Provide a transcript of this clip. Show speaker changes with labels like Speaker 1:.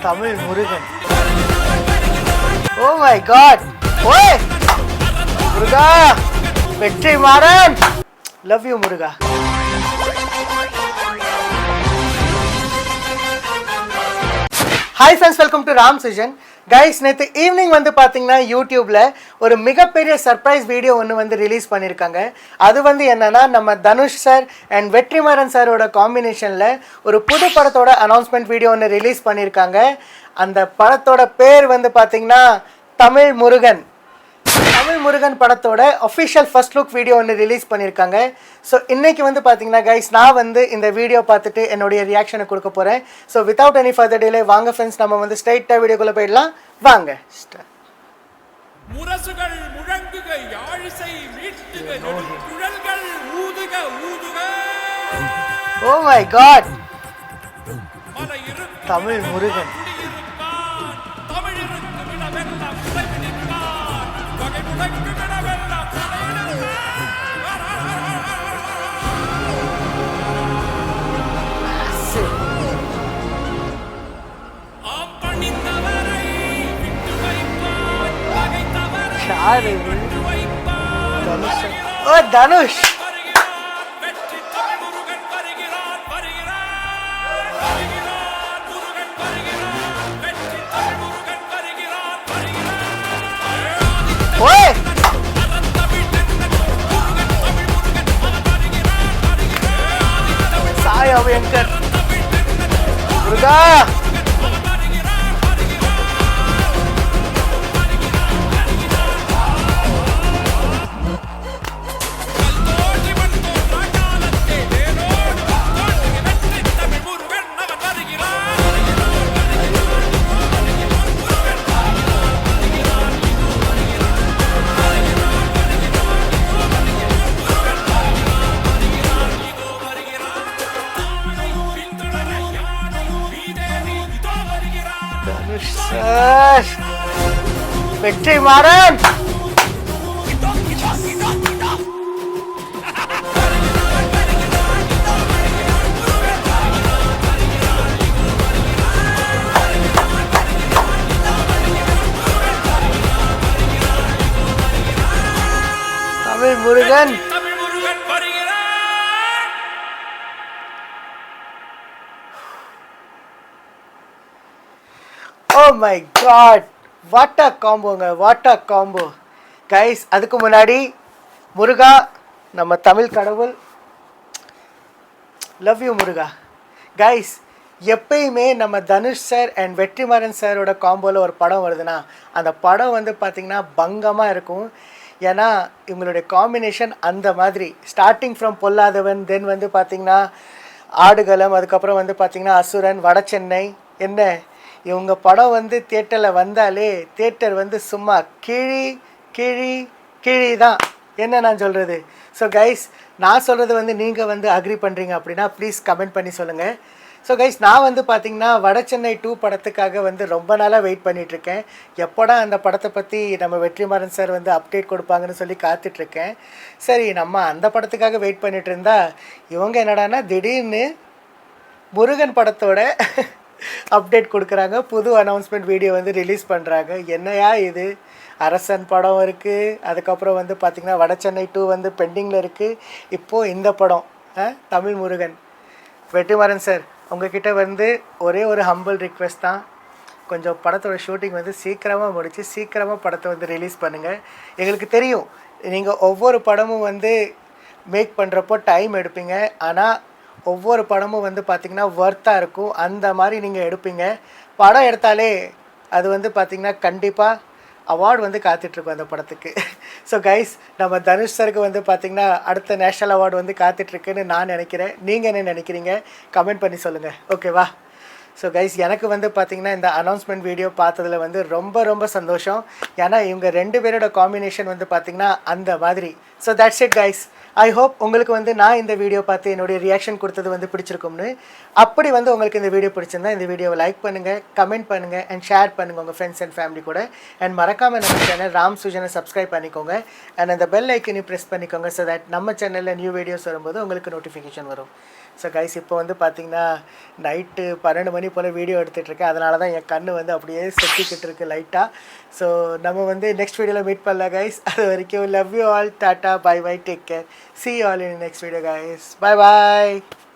Speaker 1: Tamil Murugan. Oh my God. ஓய் முருகா, Vetrimaaran. Love you முருகா. Hi friends, welcome to Ram Sujan. Guys, நேற்று ஈவினிங் வந்து பார்த்தீங்கன்னா யூடியூப்பில் ஒரு மிகப்பெரிய சர்ப்ரைஸ் வீடியோ ஒன்று வந்து ரிலீஸ் பண்ணியிருக்காங்க. அது வந்து என்னென்னா, நம்ம தனுஷ் சார் அண்ட் வெற்றிமாறன் சாரோட காம்பினேஷனில் ஒரு புது படத்தோட அனௌன்ஸ்மெண்ட் வீடியோ ஒன்று ரிலீஸ் பண்ணியிருக்காங்க. அந்த படத்தோட பேர் வந்து பார்த்தீங்கன்னா தமிழ் முருகன். தமிழ் முருகன் படத்தோட அஃபிஷியல் ஃபர்ஸ்ட் லுக் வீடியோ ஒன்று ரிலீஸ் பண்ணியிருக்காங்க. ஸோ இன்றைக்கி வந்து பார்த்தீங்கன்னா கைஸ், நான் வந்து இந்த வீடியோ பார்த்துட்டு என்னுடைய ரியாக்ஷனை கொடுக்க போகிறேன். So without any further delay வாங்க ஃப்ரெண்ட்ஸ், நம்ம வந்து ஸ்ட்ரைட்டாக வீடியோக்குள்ளே போயிடலாம். வாங்க.
Speaker 2: முரசுகள் முழங்குக, யாழிசை மீட்டுக, குழல்கள் ஊதுக ஊதுக.
Speaker 1: Oh my God. Tamil Murugan. Oh Dhanush. ஓய் சாய் அபியங்கர் முருகா. Vetrimaaran. Tamil Murugan. Oh my god, what a comboங்க, what a combo guys. அதுக்கு முன்னாடி முருகா, நம்ம தமிழ் கடவுள், லவ் யூ முருகா. கைஸ், எப்பயுமே நம்ம தனுஷ் சார் அண்ட் வெற்றிமாறன் சாரோட காம்போவில் ஒரு படம் வருதுன்னா அந்த படம் வந்து பார்த்திங்கன்னா பங்கமாக இருக்கும். ஏன்னா இவங்களுடைய காம்பினேஷன் அந்த மாதிரி. ஸ்டார்டிங் ஃப்ரம் பொல்லாதவன், தென் வந்து பார்த்திங்கன்னா ஆடுகளம், அதுக்கப்புறம் வந்து பார்த்திங்கன்னா அசுரன், வடசென்னை. என்ன இவங்க படம் வந்து தியேட்டரில் வந்தாலே தியேட்டர் வந்து சும்மா கிழி கிழி கிழி தான். என்ன நான் சொல்கிறது? ஸோ கைஸ், நான் சொல்கிறது வந்து நீங்கள் வந்து அக்ரி பண்ணுறீங்க அப்படின்னா ப்ளீஸ் கமெண்ட் பண்ணி சொல்லுங்கள். ஸோ கைஸ், நான் வந்து பார்த்திங்கன்னா வடசென்னை 2 படத்துக்காக வந்து ரொம்ப நாளாக வெயிட் பண்ணிகிட்ருக்கேன். எப்போடா அந்த படத்தை பற்றி நம்ம வெற்றிமாறன் சார் வந்து அப்டேட் கொடுப்பாங்கன்னு சொல்லி காத்துட்ருக்கேன். சரி, நம்ம அந்த படத்துக்காக வெயிட் பண்ணிகிட்டு இருந்தா இவங்க என்னடானா திடீர்னு முருகன் படத்தோட அப்டேட் கொடுக்குறாங்க. புது அனௌன்ஸ்மெண்ட் வீடியோ வந்து ரிலீஸ் பண்ணுறாங்க. என்னையா இது? அரசன் படம் இருக்குது, அதுக்கப்புறம் வந்து பார்த்திங்கன்னா வடசென்னை 2 வந்து பெண்டிங்கில் இருக்குது. இப்போது இந்த படம் தமிழ் முருகன். வெற்றிமாறன் சார், உங்ககிட்ட வந்து ஒரே ஒரு ஹம்பிள் ரிக்வெஸ்ட் தான். கொஞ்சம் படத்தோட ஷூட்டிங் வந்து சீக்கிரமாக முடித்து சீக்கிரமாக படத்தை வந்து ரிலீஸ் பண்ணுங்கள். எங்களுக்கு தெரியும் நீங்கள் ஒவ்வொரு படமும் வந்து மேக் பண்ணுறப்போ டைம் எடுப்பீங்க. ஆனால் ஒவ்வொரு படமும் வந்து பார்த்திங்கன்னா ஒர்த்தாக இருக்கும். அந்த மாதிரி நீங்கள் எடுப்பீங்க. படம் எடுத்தாலே அது வந்து பார்த்திங்கன்னா கண்டிப்பாக அவார்டு வந்து காத்துட்ருக்கோம் அந்த படத்துக்கு. ஸோ கைஸ், நம்ம தனுஷ் சருக்கு வந்து பார்த்திங்கன்னா அடுத்த நேஷ்னல் அவார்டு வந்து காத்துட்ருக்குன்னு நான் நினைக்கிறேன். நீங்கள் என்ன நினைக்கிறீங்க? கமெண்ட் பண்ணி சொல்லுங்கள், ஓகேவா? ஸோ கைஸ், எனக்கு வந்து பார்த்திங்கன்னா இந்த அனௌன்ஸ்மெண்ட் வீடியோ பார்த்ததில் வந்து ரொம்ப ரொம்ப சந்தோஷம். ஏன்னா இவங்க 2 பேரோட காம்பினேஷன் வந்து பார்த்திங்கன்னா அந்த மாதிரி. So that's it guys. I hope உங்களுக்கு வந்து நான் இந்த வீடியோ பார்த்து என்னுடைய ரியாக்ஷன் கொடுத்தது வந்து பிடிச்சிருக்கும்னு. அப்படி வந்து உங்களுக்கு இந்த வீடியோ பிடிச்சிருந்தா இந்த வீடியோவை லைக் பண்ணுங்கள், கமெண்ட் பண்ணுங்கள் அண்ட் ஷேர் பண்ணுங்கள் உங்கள் ஃப்ரெண்ட்ஸ் அண்ட் ஃபேமிலி கூட. அண்ட் மறக்காமல் நம்ம சேனல் ராம் சுஜனை சப்ஸ்கிரைப் பண்ணிக்கோங்க. அண்ட் அந்த பெல் ஐக்கனையும் ப்ரெஸ் பண்ணிக்கோங்க. ஸோ தட் நம்ம சேனலில் நியூ வீடியோஸ் வரும்போது உங்களுக்கு நோட்டிஃபிகேஷன் வரும். ஸோ கைஸ் இப்போ வந்து பார்த்தீங்கன்னா நைட்டு 12 மணி போல் வீடியோ எடுத்துகிட்ருக்கேன். அதனால தான் என் கண்ணு வந்து அப்படியே செத்திக்கிட்டு இருக்கு லைட்டாக. ஸோ நம்ம வந்து நெக்ஸ்ட் வீடியோவில் மீட் பண்ணலாம் கைஸ். அது வரைக்கும் லவ் யூ ஆல், டாட்டா, bye bye, take care, see you all in the next video guys, bye bye.